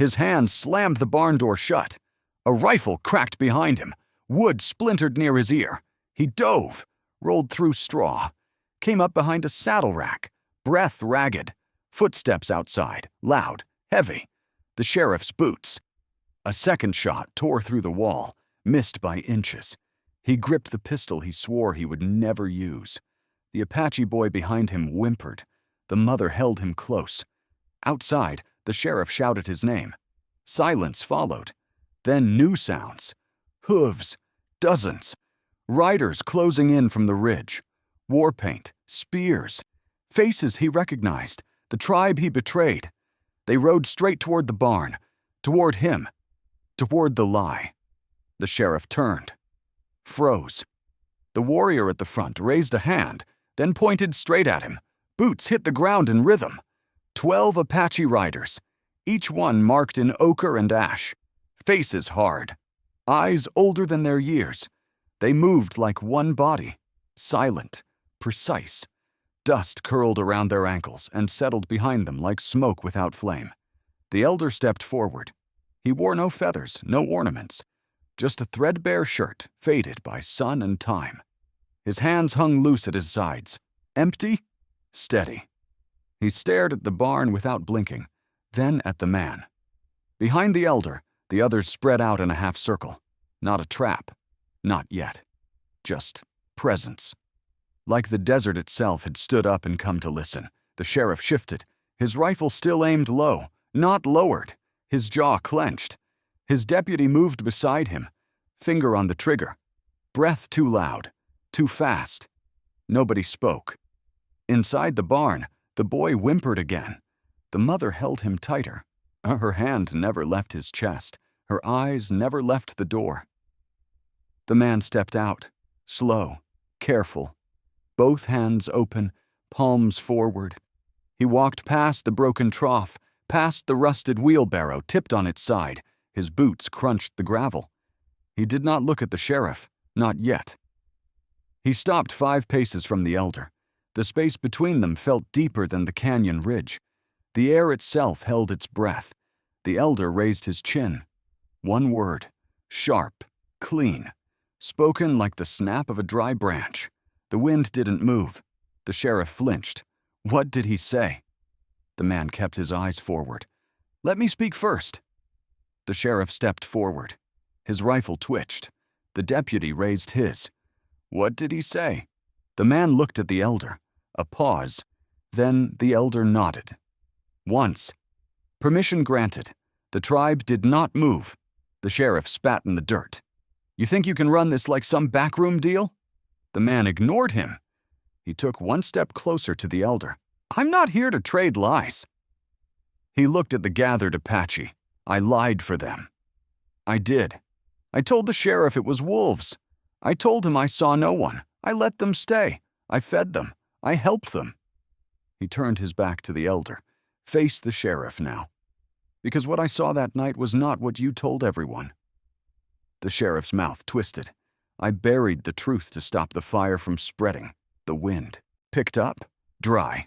His hand slammed the barn door shut. A rifle cracked behind him. Wood splintered near his ear. He dove, rolled through straw, came up behind a saddle rack, breath ragged. Footsteps outside, loud, heavy. The sheriff's boots. A second shot tore through the wall, missed by inches. He gripped the pistol he swore he would never use. The Apache boy behind him whimpered. The mother held him close. Outside, the sheriff shouted his name. Silence followed. Then new sounds. Hooves. Dozens. Riders closing in from the ridge. War paint. Spears. Faces he recognized. The tribe he betrayed. They rode straight toward the barn. Toward him. Toward the lie. The sheriff turned. Froze. The warrior at the front raised a hand, then pointed straight at him. Boots hit the ground in rhythm. 12 Apache riders, each one marked in ochre and ash. Faces hard. Eyes older than their years. They moved like one body. Silent. Precise. Dust curled around their ankles and settled behind them like smoke without flame. The elder stepped forward. He wore no feathers, no ornaments. Just a threadbare shirt, faded by sun and time. His hands hung loose at his sides. Empty, steady. He stared at the barn without blinking, then at the man. Behind the elder, the others spread out in a half circle. Not a trap. Not yet. Just presence. Like the desert itself had stood up and come to listen, the sheriff shifted, his rifle still aimed low, not lowered, his jaw clenched. His deputy moved beside him, finger on the trigger. Breath too loud, too fast. Nobody spoke. Inside the barn, the boy whimpered again. The mother held him tighter. Her hand never left his chest. Her eyes never left the door. The man stepped out, slow, careful. Both hands open, palms forward. He walked past the broken trough, past the rusted wheelbarrow tipped on its side. His boots crunched the gravel. He did not look at the sheriff, not yet. He stopped 5 paces from the elder. The space between them felt deeper than the canyon ridge. The air itself held its breath. The elder raised his chin. One word, sharp, clean, spoken like the snap of a dry branch. The wind didn't move. The sheriff flinched. What did he say? The man kept his eyes forward. Let me speak first. The sheriff stepped forward. His rifle twitched. The deputy raised his. What did he say? The man looked at the elder. A pause. Then the elder nodded. Once. Permission granted. The tribe did not move. The sheriff spat in the dirt. You think you can run this like some backroom deal? The man ignored him. He took one step closer to the elder. I'm not here to trade lies. He looked at the gathered Apache. I lied for them. I did. I told the sheriff it was wolves. I told him I saw no one. I let them stay. I fed them. I helped them. He turned his back to the elder, faced the sheriff now. Because what I saw that night was not what you told everyone. The sheriff's mouth twisted. I buried the truth to stop the fire from spreading. The wind. Picked up. Dry.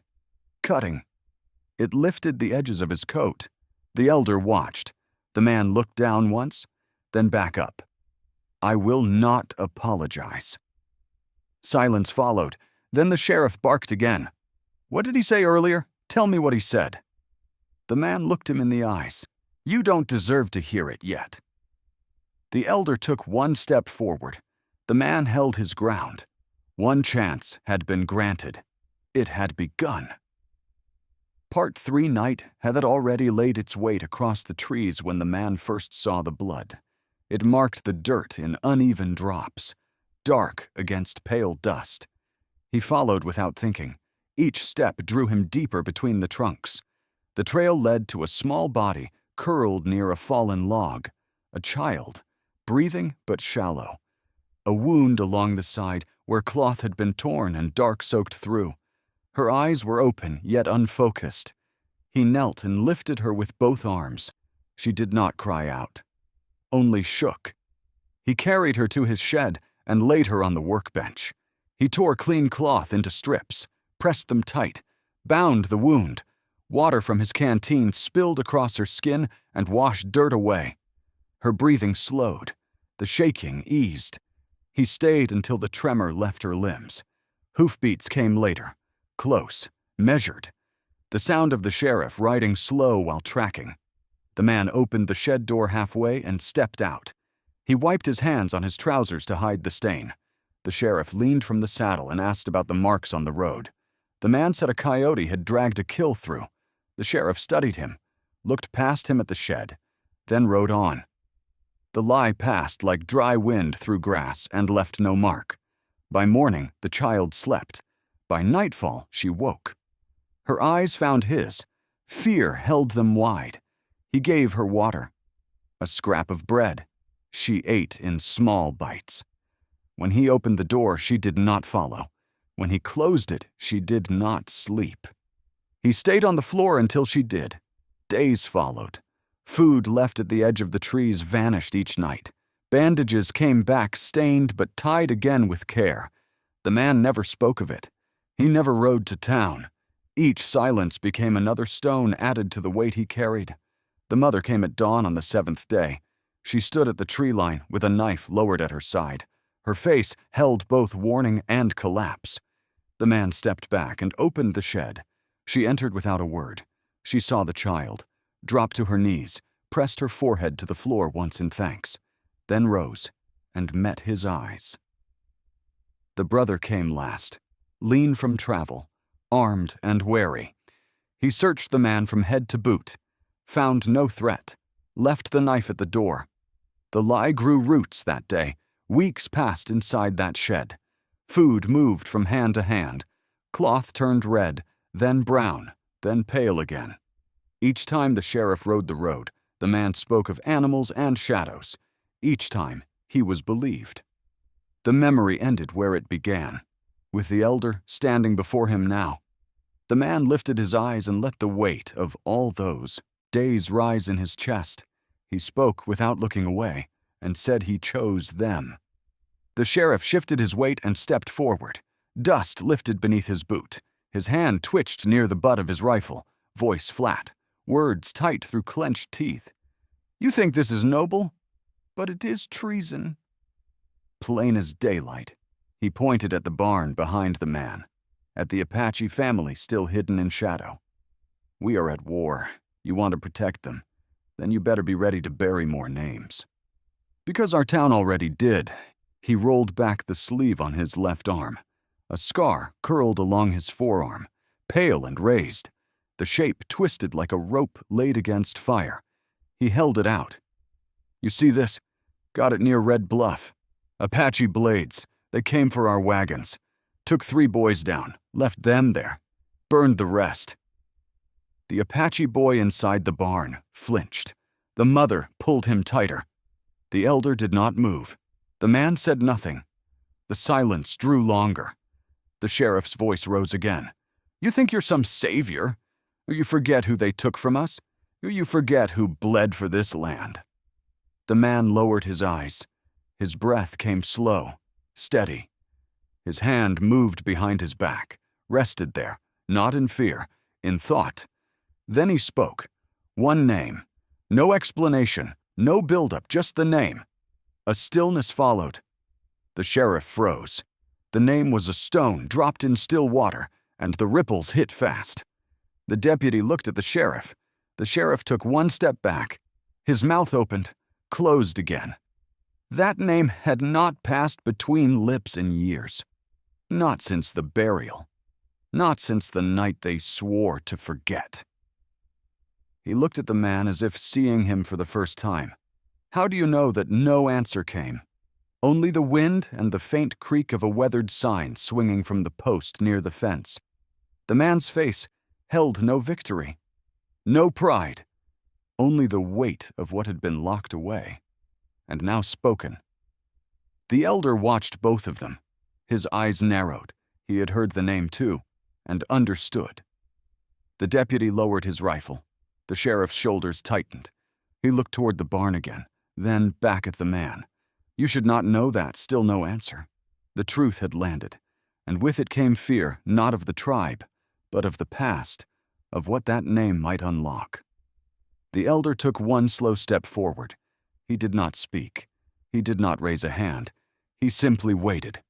Cutting. It lifted the edges of his coat. The elder watched. The man looked down once, then back up. I will not apologize. Silence followed. Then the sheriff barked again. What did he say earlier? Tell me what he said. The man looked him in the eyes. You don't deserve to hear it yet. The elder took one step forward. The man held his ground. One chance had been granted. It had begun. Part 3 night had already laid its weight across the trees when the man first saw the blood. It marked the dirt in uneven drops, dark against pale dust. He followed without thinking. Each step drew him deeper between the trunks. The trail led to a small body curled near a fallen log. A child, breathing but shallow. A wound along the side where cloth had been torn and dark soaked through. Her eyes were open yet unfocused. He knelt and lifted her with both arms. She did not cry out, only shook. He carried her to his shed and laid her on the workbench. He tore clean cloth into strips, pressed them tight, bound the wound, Water from his canteen spilled across her skin and washed dirt away. Her breathing slowed. The shaking eased. He stayed until the tremor left her limbs. Hoofbeats came later, close, measured. The sound of the sheriff riding slow while tracking. The man opened the shed door halfway and stepped out. He wiped his hands on his trousers to hide the stain. The sheriff leaned from the saddle and asked about the marks on the road. The man said a coyote had dragged a kill through. The sheriff studied him, looked past him at the shed, then rode on. The lie passed like dry wind through grass and left no mark. By morning, the child slept. By nightfall, she woke. Her eyes found his. Fear held them wide. He gave her water. A scrap of bread. She ate in small bites. When he opened the door, she did not follow. When he closed it, she did not sleep. He stayed on the floor until she did. Days followed. Food left at the edge of the trees vanished each night. Bandages came back stained but tied again with care. The man never spoke of it. He never rode to town. Each silence became another stone added to the weight he carried. The mother came at dawn on the 7th day. She stood at the tree line with a knife lowered at her side. Her face held both warning and collapse. The man stepped back and opened the shed. She entered without a word. She saw the child, dropped to her knees, pressed her forehead to the floor once in thanks, then rose and met his eyes. The brother came last, lean from travel, armed and wary. He searched the man from head to boot, found no threat, left the knife at the door. The lie grew roots that day. Weeks passed inside that shed. Food moved from hand to hand. Cloth turned red, then brown, then pale again. Each time the sheriff rode the road, the man spoke of animals and shadows. Each time, he was believed. The memory ended where it began, with the elder standing before him now. The man lifted his eyes and let the weight of all those days rise in his chest. He spoke without looking away, and said he chose them. The sheriff shifted his weight and stepped forward. Dust lifted beneath his boot. His hand twitched near the butt of his rifle, voice flat, words tight through clenched teeth. "You think this is noble? But it is treason." Plain as daylight, he pointed at the barn behind the man, at the Apache family still hidden in shadow. "We are at war. You want to protect them. Then you better be ready to bury more names." Because our town already did, he rolled back the sleeve on his left arm. A scar curled along his forearm, pale and raised. The shape twisted like a rope laid against fire. He held it out. "You see this? Got it near Red Bluff. Apache blades. They came for our wagons. Took 3 boys down, left them there. Burned the rest." The Apache boy inside the barn flinched. The mother pulled him tighter. The elder did not move. The man said nothing. The silence drew longer. The sheriff's voice rose again. "You think you're some savior? Or you forget who they took from us? Or you forget who bled for this land?" The man lowered his eyes. His breath came slow, steady. His hand moved behind his back, rested there, not in fear, in thought. Then he spoke. One name. No explanation, no build-up, just the name. A stillness followed. The sheriff froze. The name was a stone dropped in still water, and the ripples hit fast. The deputy looked at the sheriff. The sheriff took one step back. His mouth opened, closed again. That name had not passed between lips in years. Not since the burial. Not since the night they swore to forget. He looked at the man as if seeing him for the first time. How do you know that no answer came? Only the wind and the faint creak of a weathered sign swinging from the post near the fence. The man's face held no victory, no pride, only the weight of what had been locked away, and now spoken. The elder watched both of them. His eyes narrowed. He had heard the name too, and understood. The deputy lowered his rifle. The sheriff's shoulders tightened. He looked toward the barn again, then back at the man. You should not know that, still no answer. The truth had landed, and with it came fear not of the tribe, but of the past, of what that name might unlock. The elder took one slow step forward. He did not speak. He did not raise a hand. He simply waited.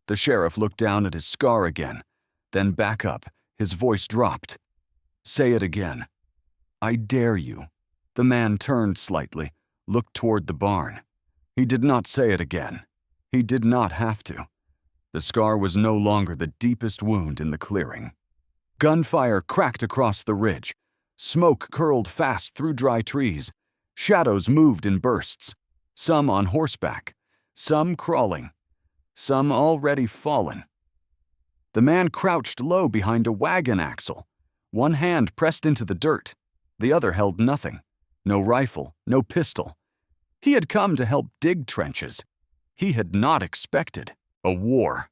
The sheriff looked down at his scar again, then back up. His voice dropped. "Say it again. I dare you." The man turned slightly, looked toward the barn. He did not say it again. He did not have to. The scar was no longer the deepest wound in the clearing. Gunfire cracked across the ridge. Smoke curled fast through dry trees. Shadows moved in bursts, some on horseback, some crawling, some already fallen. The man crouched low behind a wagon axle. One hand pressed into the dirt. The other held nothing. No rifle, no pistol. He had come to help dig trenches. He had not expected a war.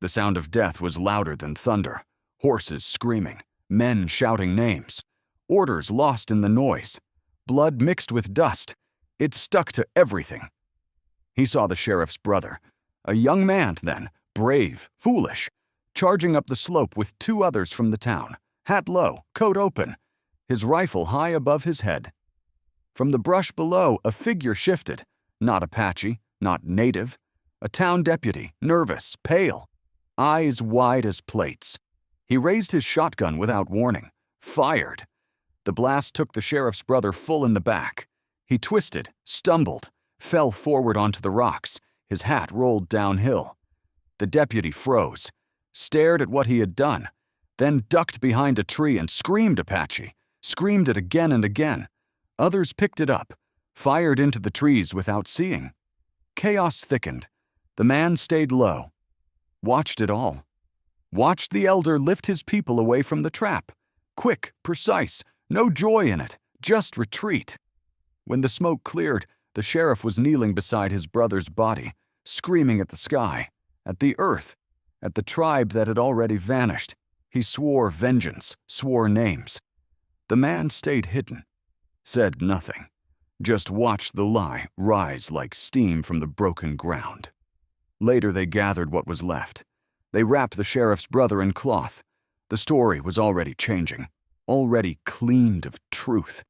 The sound of death was louder than thunder. Horses screaming, men shouting names, orders lost in the noise. Blood mixed with dust. It stuck to everything. He saw the sheriff's brother, a young man then, brave, foolish, charging up the slope with two others from the town, hat low, coat open, his rifle high above his head. From the brush below, a figure shifted, not Apache, not native, a town deputy, nervous, pale, eyes wide as plates. He raised his shotgun without warning, fired. The blast took the sheriff's brother full in the back. He twisted, stumbled, fell forward onto the rocks. His hat rolled downhill. The deputy froze, stared at what he had done, then ducked behind a tree and screamed Apache, screamed it again and again. Others picked it up, fired into the trees without seeing. Chaos thickened. The man stayed low, watched it all. Watched the elder lift his people away from the trap. Quick, precise, no joy in it, just retreat. When the smoke cleared, the sheriff was kneeling beside his brother's body, screaming at the sky, at the earth, at the tribe that had already vanished. He swore vengeance, swore names. The man stayed hidden, said nothing, just watched the lie rise like steam from the broken ground. Later they gathered what was left. They wrapped the sheriff's brother in cloth. The story was already changing, already cleaned of truth.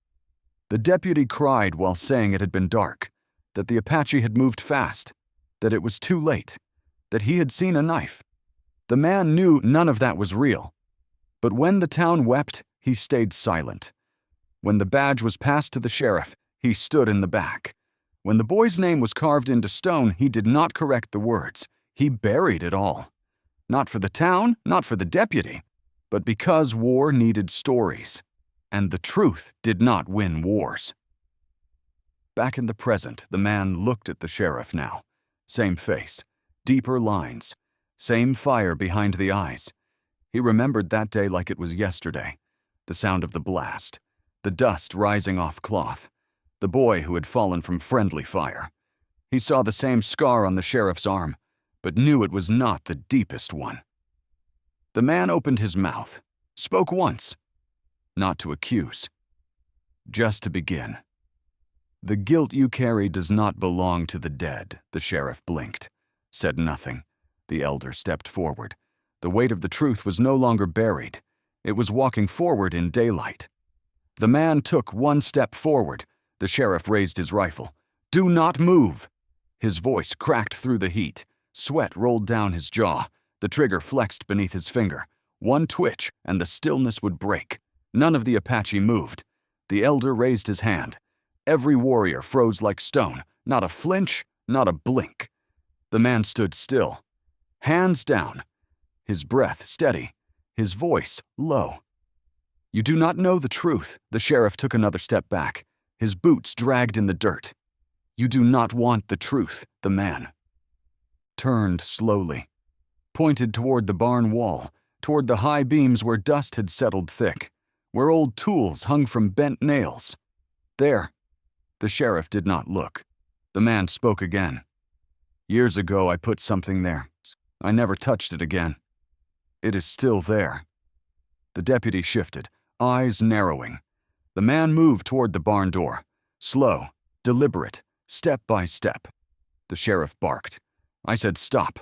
The deputy cried while saying it had been dark, that the Apache had moved fast, that it was too late, that he had seen a knife. The man knew none of that was real. But when the town wept, he stayed silent. When the badge was passed to the sheriff, he stood in the back. When the boy's name was carved into stone, he did not correct the words. He buried it all. Not for the town, not for the deputy, but because war needed stories, and the truth did not win wars. Back in the present, the man looked at the sheriff now. Same face, deeper lines, same fire behind the eyes. He remembered that day like it was yesterday. The sound of the blast, the dust rising off cloth, the boy who had fallen from friendly fire. He saw the same scar on the sheriff's arm, but knew it was not the deepest one. The man opened his mouth, spoke once, not to accuse, just to begin. "The guilt you carry does not belong to the dead," the sheriff blinked, said nothing. The elder stepped forward. The weight of the truth was no longer buried. It was walking forward in daylight. The man took one step forward. The sheriff raised his rifle. "Do not move!" His voice cracked through the heat. Sweat rolled down his jaw. The trigger flexed beneath his finger. One twitch, and the stillness would break. None of the Apache moved. The elder raised his hand. Every warrior froze like stone. Not a flinch, not a blink. The man stood still, hands down, his breath steady, his voice low. "You do not know the truth." The sheriff took another step back. His boots dragged in the dirt. "You do not want the truth." The man turned slowly, pointed toward the barn wall, toward the high beams where dust had settled thick, where old tools hung from bent nails. There. The sheriff did not look. The man spoke again. "Years ago I put something there. I never touched it again. It is still there." The deputy shifted, eyes narrowing. The man moved toward the barn door, slow, deliberate, step by step. The sheriff barked. I said, "Stop."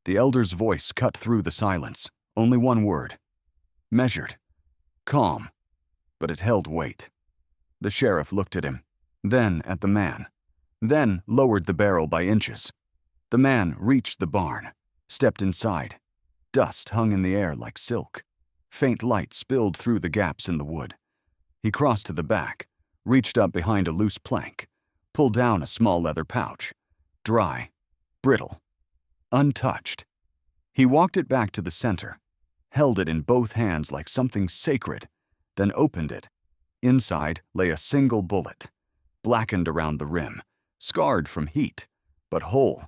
The elder's voice cut through the silence. Only one word. Measured. calm, but it held weight. The sheriff looked at him, then at the man, then lowered the barrel by inches. The man reached the barn, stepped inside. Dust hung in the air like silk. Faint light spilled through the gaps in the wood. He crossed to the back, reached up behind a loose plank, pulled down a small leather pouch. Dry, brittle, untouched. He walked it back to the center, held it in both hands like something sacred, then opened it. Inside lay a single bullet, blackened around the rim, scarred from heat, but whole.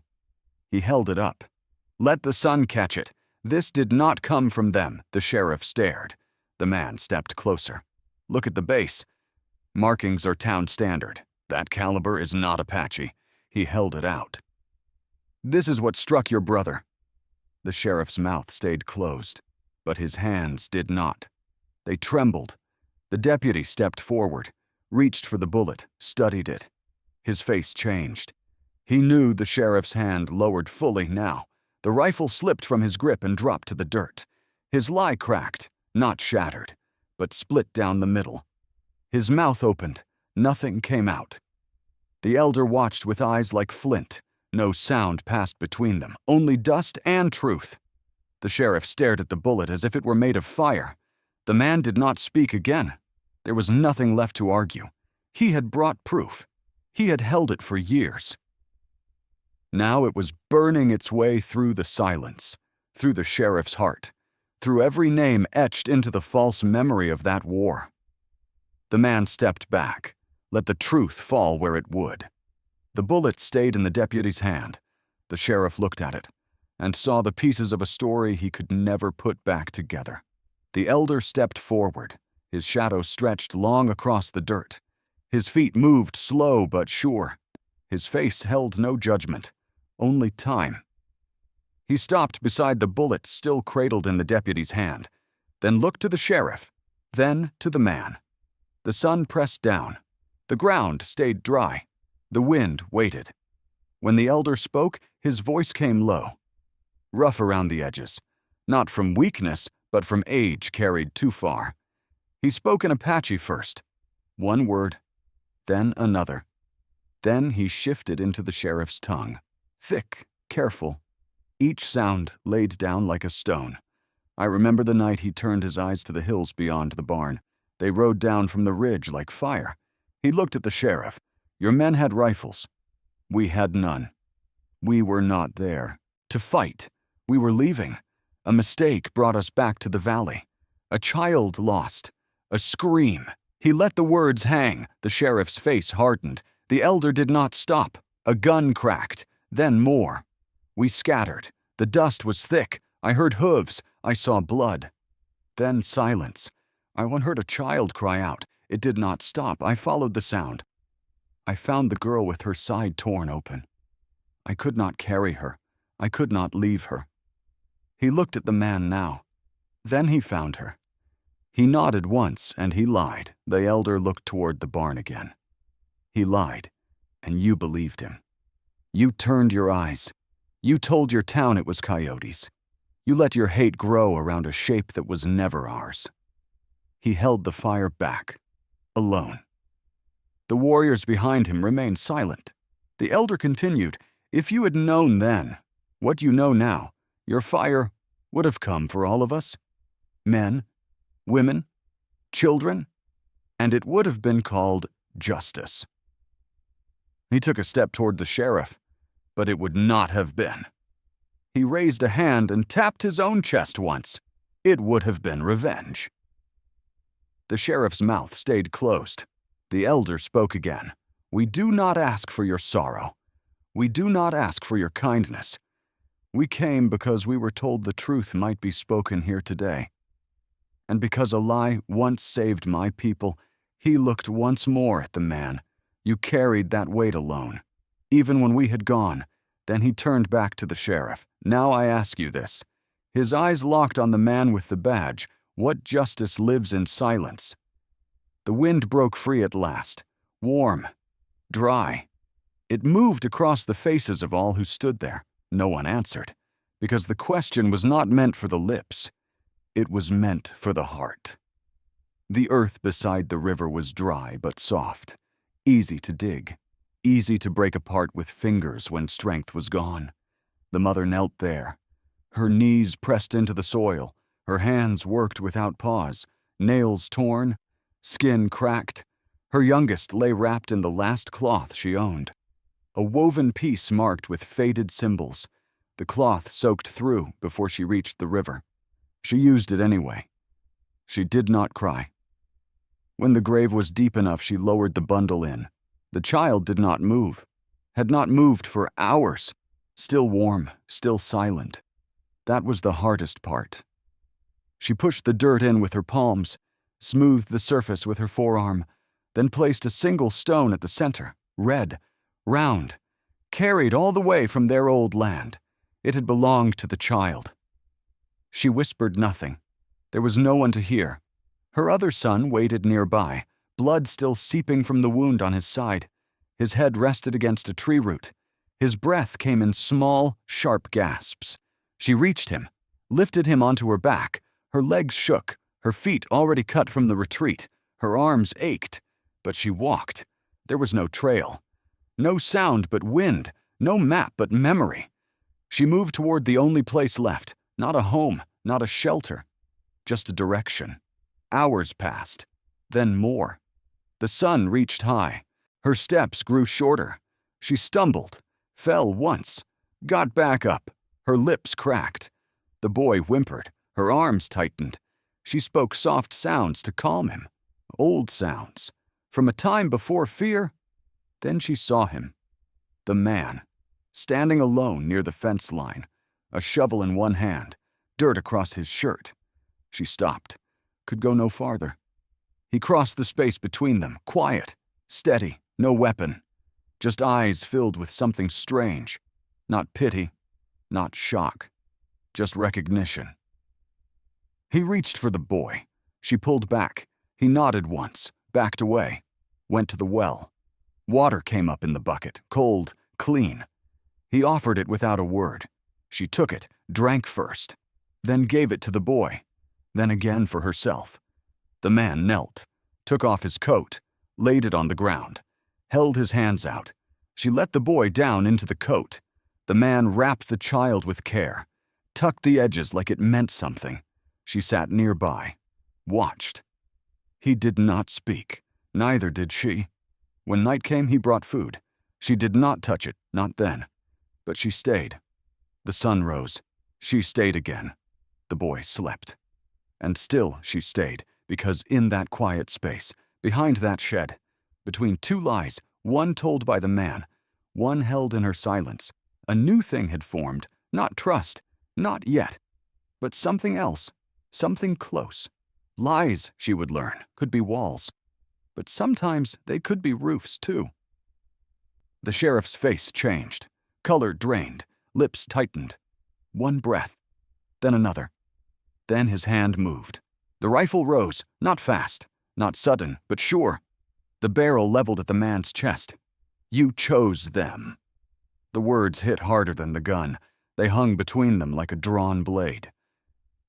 He held it up. Let the sun catch it. This did not come from them, the sheriff stared. The man stepped closer. Look at the base. Markings are town standard. That caliber is not Apache. He held it out. This is what struck your brother. The sheriff's mouth stayed closed, but his hands did not. They trembled. The deputy stepped forward, reached for the bullet, studied it. His face changed. He knew the sheriff's hand lowered fully now. The rifle slipped from his grip and dropped to the dirt. His lie cracked, not shattered, but split down the middle. His mouth opened. Nothing came out. The elder watched with eyes like flint. No sound passed between them, only dust and truth. The sheriff stared at the bullet as if it were made of fire. The man did not speak again. There was nothing left to argue. He had brought proof. He had held it for years. Now it was burning its way through the silence, through the sheriff's heart, through every name etched into the false memory of that war. The man stepped back, let the truth fall where it would. The bullet stayed in the deputy's hand. The sheriff looked at it and saw the pieces of a story he could never put back together. The elder stepped forward. His shadow stretched long across the dirt. His feet moved slow but sure. His face held no judgment, only time. He stopped beside the bullet still cradled in the deputy's hand, then looked to the sheriff, then to the man. The sun pressed down. The ground stayed dry. The wind waited. When the elder spoke, his voice came low, rough around the edges, not from weakness, but from age carried too far. He spoke in Apache first, one word, then another. Then he shifted into the sheriff's tongue, thick, careful, each sound laid down like a stone. I remember the night he turned his eyes to the hills beyond the barn. They rode down from the ridge like fire. He looked at the sheriff. Your men had rifles. We had none. We were not there. To fight. We were leaving. A mistake brought us back to the valley. A child lost. A scream. He let the words hang. The sheriff's face hardened. The elder did not stop. A gun cracked. Then more. We scattered. The dust was thick. I heard hooves. I saw blood. Then silence. I heard a child cry out. It did not stop. I followed the sound. I found the girl with her side torn open. I could not carry her. I could not leave her. He looked at the man now. Then he found her. He nodded once, and he lied. The elder looked toward the barn again. He lied, and you believed him. You turned your eyes. You told your town it was coyotes. You let your hate grow around a shape that was never ours. He held the fire back, alone. The warriors behind him remained silent. The elder continued, if you had known then what you know now, your fire would have come for all of us. Men, women, children, and it would have been called justice. He took a step toward the sheriff, but it would not have been. He raised a hand and tapped his own chest once. It would have been revenge. The sheriff's mouth stayed closed. The elder spoke again. We do not ask for your sorrow. We do not ask for your kindness. We came because we were told the truth might be spoken here today. And because a lie once saved my people, he looked once more at the man. You carried that weight alone. Even when we had gone, then he turned back to the sheriff. Now I ask you this. His eyes locked on the man with the badge. What justice lives in silence? The wind broke free at last, warm, dry. It moved across the faces of all who stood there. No one answered, because the question was not meant for the lips. It was meant for the heart. The earth beside the river was dry but soft, easy to dig, easy to break apart with fingers when strength was gone. The mother knelt there, her knees pressed into the soil, her hands worked without pause, nails torn, skin cracked. Her youngest lay wrapped in the last cloth she owned, a woven piece marked with faded symbols, the cloth soaked through before she reached the river. She used it anyway. She did not cry. When the grave was deep enough, she lowered the bundle in. The child did not move, had not moved for hours, still warm, still silent. That was the hardest part. She pushed the dirt in with her palms, smoothed the surface with her forearm, then placed a single stone at the center, red, round, carried all the way from their old land. It had belonged to the child. She whispered nothing. There was no one to hear. Her other son waited nearby, blood still seeping from the wound on his side. His head rested against a tree root. His breath came in small, sharp gasps. She reached him, lifted him onto her back. Her legs shook, her feet already cut from the retreat. Her arms ached, but she walked. There was no trail. No sound but wind, no map but memory. She moved toward the only place left, not a home, not a shelter, just a direction. Hours passed, then more. The sun reached high. Her steps grew shorter. She stumbled, fell once, got back up. Her lips cracked. The boy whimpered. Her arms tightened. She spoke soft sounds to calm him, old sounds, from a time before fear. Then she saw him, the man, standing alone near the fence line, a shovel in one hand, dirt across his shirt. She stopped, could go no farther. He crossed the space between them, quiet, steady, no weapon, just eyes filled with something strange, not pity, not shock, just recognition. He reached for the boy. She pulled back. He nodded once, backed away, went to the well. Water came up in the bucket, cold, clean. He offered it without a word. She took it, drank first, then gave it to the boy, then again for herself. The man knelt, took off his coat, laid it on the ground, held his hands out. She let the boy down into the coat. The man wrapped the child with care, tucked the edges like it meant something. She sat nearby, watched. He did not speak, neither did she. When night came, he brought food. She did not touch it, not then. But she stayed. The sun rose. She stayed again. The boy slept. And still she stayed, because in that quiet space, behind that shed, between two lies, one told by the man, one held in her silence, a new thing had formed, not trust, not yet, but something else, something close. Lies, she would learn, could be walls, but sometimes they could be roofs too. The sheriff's face changed, color drained, lips tightened. One breath, then another. Then his hand moved. The rifle rose, not fast, not sudden, but sure. The barrel leveled at the man's chest. You chose them. The words hit harder than the gun. They hung between them like a drawn blade.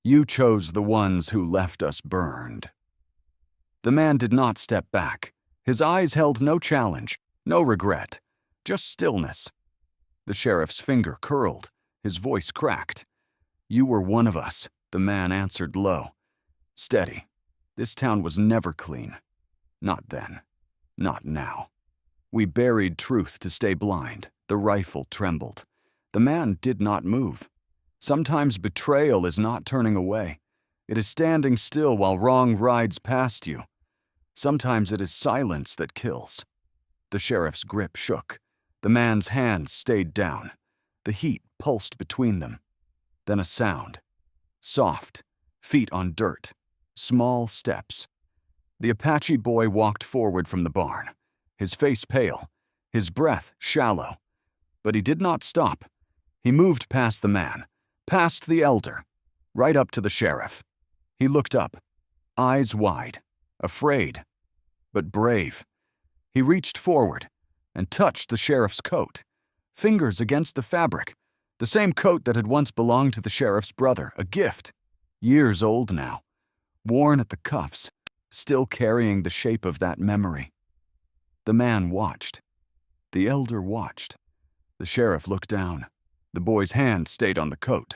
You chose the ones who left us burned. The man did not step back. His eyes held no challenge, no regret, just stillness. The sheriff's finger curled. His voice cracked. You were one of us, the man answered low. Steady. This town was never clean. Not then. Not now. We buried truth to stay blind. The rifle trembled. The man did not move. Sometimes betrayal is not turning away. It is standing still while wrong rides past you. Sometimes it is silence that kills. The sheriff's grip shook. The man's hands stayed down. The heat pulsed between them. Then a sound. Soft. Feet on dirt. Small steps. The Apache boy walked forward from the barn, his face pale, his breath shallow. But he did not stop. He moved past the man, past the elder, right up to the sheriff. He looked up, eyes wide, afraid, but brave. He reached forward and touched the sheriff's coat, fingers against the fabric, the same coat that had once belonged to the sheriff's brother, a gift, years old now, worn at the cuffs, still carrying the shape of that memory. The man watched. The elder watched. The sheriff looked down. The boy's hand stayed on the coat.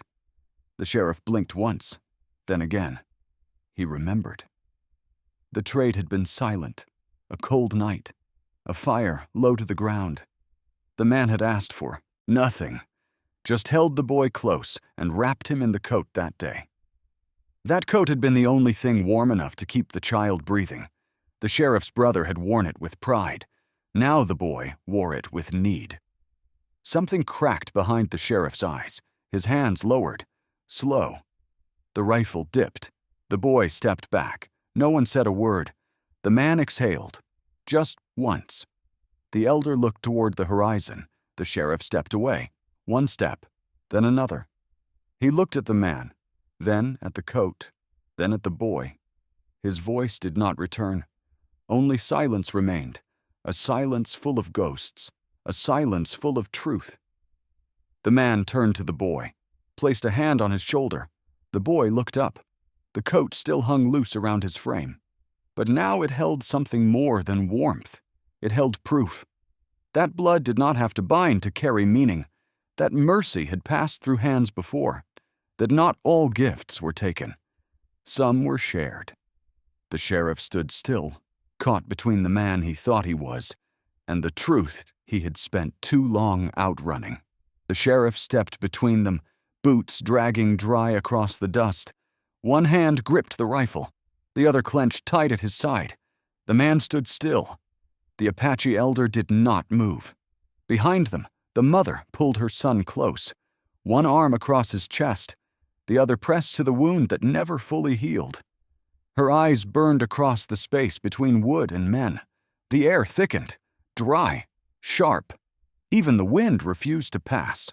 The sheriff blinked once, then again. He remembered. The trade had been silent, a cold night, a fire low to the ground. The man had asked for nothing, just held the boy close and wrapped him in the coat that day. That coat had been the only thing warm enough to keep the child breathing. The sheriff's brother had worn it with pride. Now the boy wore it with need. Something cracked behind the sheriff's eyes. His hands lowered. Slow. The rifle dipped. The boy stepped back. No one said a word. The man exhaled. Just once. The elder looked toward the horizon. The sheriff stepped away. One step, then another. He looked at the man, then at the coat, then at the boy. His voice did not return. Only silence remained, a silence full of ghosts, a silence full of truth. The man turned to the boy, placed a hand on his shoulder. The boy looked up. The coat still hung loose around his frame, but now it held something more than warmth. It held proof. That blood did not have to bind to carry meaning, that mercy had passed through hands before, that not all gifts were taken. Some were shared. The sheriff stood still, caught between the man he thought he was and the truth he had spent too long outrunning. The sheriff stepped between them, boots dragging dry across the dust. One hand gripped the rifle, the other clenched tight at his side. The man stood still. The Apache elder did not move. Behind them, the mother pulled her son close, one arm across his chest, the other pressed to the wound that never fully healed. Her eyes burned across the space between wood and men. The air thickened, dry, sharp. Even the wind refused to pass.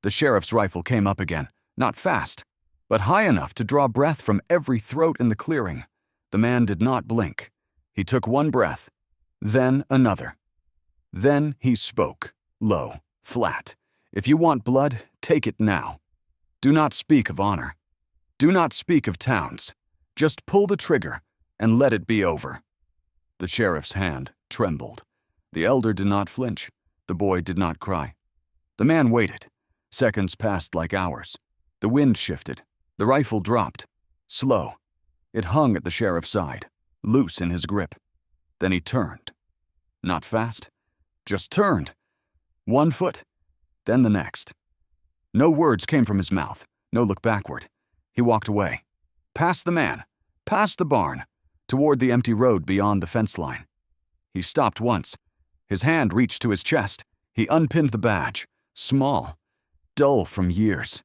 The sheriff's rifle came up again, not fast, but high enough to draw breath from every throat in the clearing. The man did not blink. He took one breath, then another. Then he spoke, low, flat. If you want blood, take it now. Do not speak of honor. Do not speak of towns. Just pull the trigger and let it be over. The sheriff's hand trembled. The elder did not flinch. The boy did not cry. The man waited. Seconds passed like hours. The wind shifted. The rifle dropped. Slow. It hung at the sheriff's side, loose in his grip. Then he turned. Not fast, just turned. One foot, then the next. No words came from his mouth, no look backward. He walked away. Past the man, past the barn, toward the empty road beyond the fence line. He stopped once. His hand reached to his chest. He unpinned the badge, small, dull from years.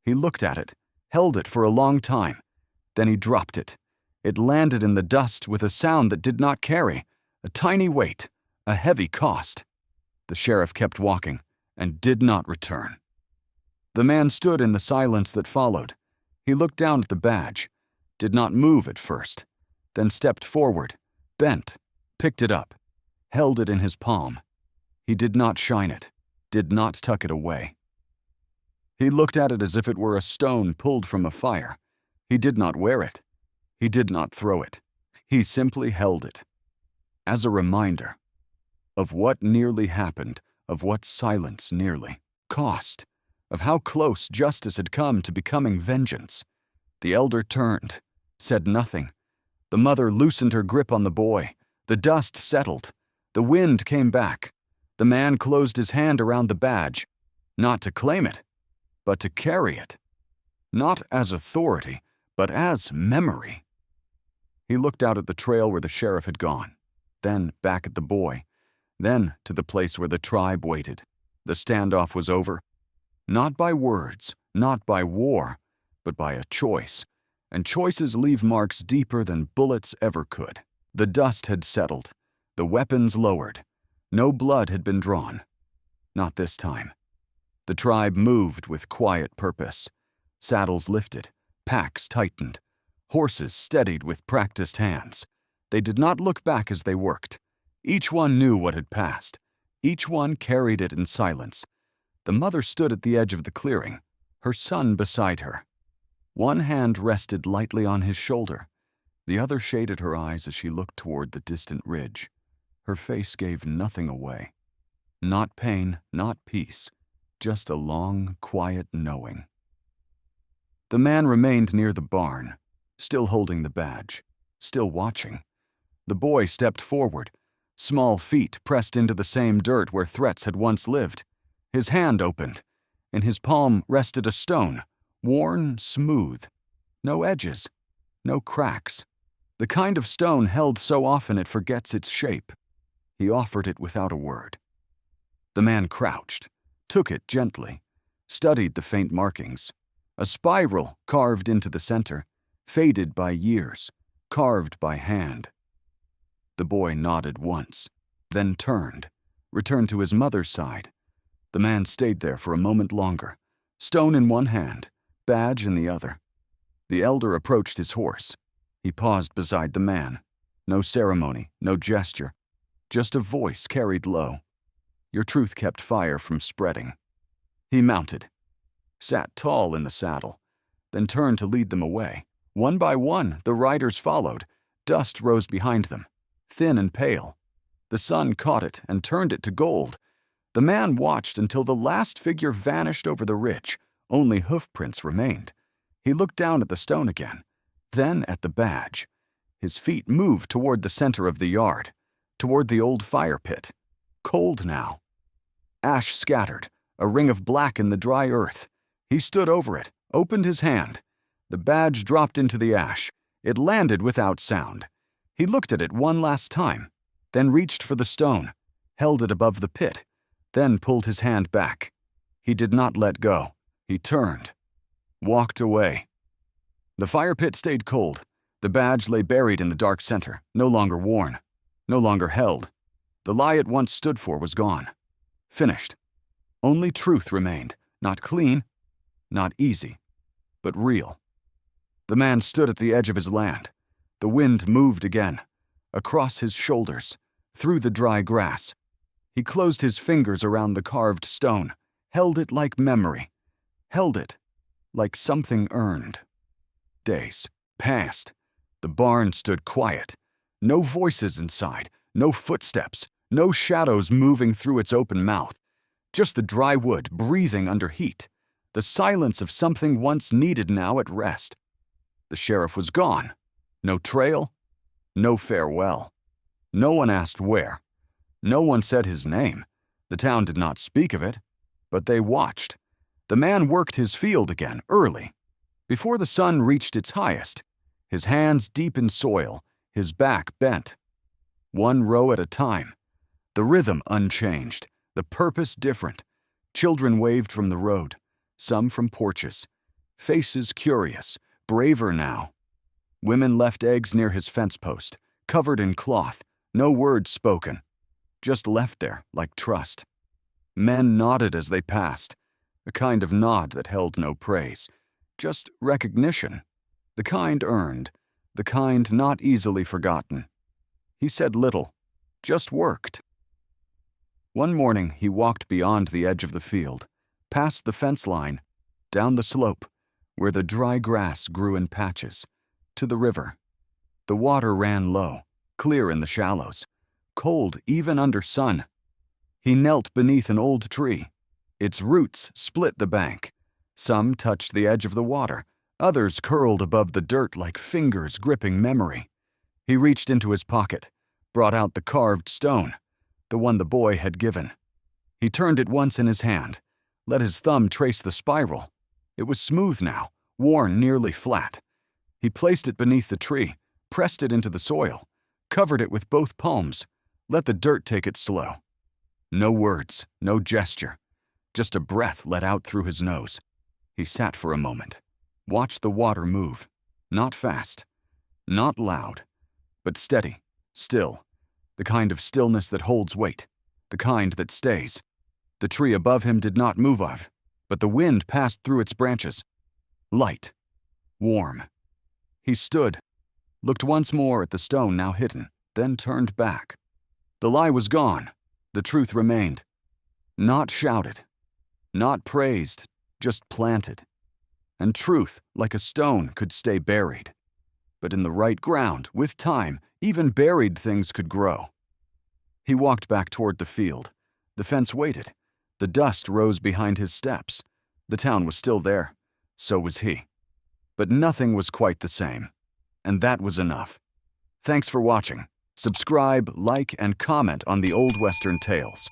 He looked at it, held it for a long time. Then he dropped it. It landed in the dust with a sound that did not carry, a tiny weight, a heavy cost. The sheriff kept walking and did not return. The man stood in the silence that followed. He looked down at the badge, did not move at first, then stepped forward, bent, picked it up, held it in his palm. He did not shine it, did not tuck it away. He looked at it as if it were a stone pulled from a fire. He did not wear it. He did not throw it. He simply held it. As a reminder of what nearly happened, of what silence nearly cost, of how close justice had come to becoming vengeance. The elder turned, said nothing. The mother loosened her grip on the boy. The dust settled. The wind came back. The man closed his hand around the badge, not to claim it, but to carry it. Not as authority, but as memory. He looked out at the trail where the sheriff had gone, then back at the boy, then to the place where the tribe waited. The standoff was over. Not by words, not by war, but by a choice. And choices leave marks deeper than bullets ever could. The dust had settled. The weapons lowered. No blood had been drawn. Not this time. The tribe moved with quiet purpose. Saddles lifted. Packs tightened. Horses steadied with practiced hands. They did not look back as they worked. Each one knew what had passed. Each one carried it in silence. The mother stood at the edge of the clearing, her son beside her. One hand rested lightly on his shoulder. The other shaded her eyes as she looked toward the distant ridge. Her face gave nothing away. Not pain, not peace, just a long, quiet knowing. The man remained near the barn, still holding the badge, still watching. The boy stepped forward, small feet pressed into the same dirt where threats had once lived. His hand opened. In his palm rested a stone, worn smooth. No edges, no cracks. The kind of stone held so often it forgets its shape. He offered it without a word. The man crouched, took it gently, studied the faint markings. A spiral carved into the center, faded by years, carved by hand. The boy nodded once, then returned to his mother's side. The man stayed there for a moment longer, stone in one hand, badge in the other. The elder approached his horse. He paused beside the man. No ceremony, no gesture, just a voice carried low. Your truth kept fire from spreading. He mounted, sat tall in the saddle, then turned to lead them away. One by one, the riders followed. Dust rose behind them, thin and pale. The sun caught it and turned it to gold. The man watched until the last figure vanished over the ridge. Only hoofprints remained. He looked down at the stone again, then at the badge. His feet moved toward the center of the yard, toward the old fire pit. Cold now. Ash scattered, a ring of black in the dry earth. He stood over it, opened his hand. The badge dropped into the ash. It landed without sound. He looked at it one last time, then reached for the stone, held it above the pit, then pulled his hand back. He did not let go. He turned, walked away. The fire pit stayed cold. The badge lay buried in the dark center, no longer worn, no longer held. The lie it once stood for was gone. Finished. Only truth remained, not clean, not easy, but real. The man stood at the edge of his land. The wind moved again, across his shoulders, through the dry grass. He closed his fingers around the carved stone, held it like memory, held it like something earned. Days passed. The barn stood quiet. No voices inside, no footsteps, no shadows moving through its open mouth. Just the dry wood breathing under heat. The silence of something once needed now at rest. The sheriff was gone. No trail, no farewell. No one asked where. No one said his name. The town did not speak of it, but they watched. The man worked his field again, early, before the sun reached its highest, his hands deep in soil, his back bent. One row at a time. The rhythm unchanged, the purpose different. Children waved from the road, some from porches. Faces curious, braver now. Women left eggs near his fence post, covered in cloth, no words spoken, just left there like trust. Men nodded as they passed, a kind of nod that held no praise, just recognition, the kind earned, the kind not easily forgotten. He said little, just worked. One morning he walked beyond the edge of the field, past the fence line, down the slope, where the dry grass grew in patches, to the river. The water ran low, clear in the shallows, cold even under sun. He knelt beneath an old tree. Its roots split the bank. Some touched the edge of the water, others curled above the dirt like fingers gripping memory. He reached into his pocket, brought out the carved stone, the one the boy had given. He turned it once in his hand, let his thumb trace the spiral. It was smooth now, worn nearly flat. He placed it beneath the tree, pressed it into the soil, covered it with both palms, let the dirt take it slow. No words, no gesture, just a breath let out through his nose. He sat for a moment, watched the water move, not fast, not loud, but steady, still, the kind of stillness that holds weight, the kind that stays. The tree above him did not move of, but the wind passed through its branches. Light, warm. He stood, looked once more at the stone now hidden, then turned back. The lie was gone, the truth remained. Not shouted, not praised, just planted. And truth, like a stone, could stay buried. But in the right ground, with time, even buried things could grow. He walked back toward the field. The fence waited. The dust rose behind his steps. The town was still there. So was he. But nothing was quite the same. And that was enough. Thanks for watching. Subscribe, like, and comment on the Old Western Tales.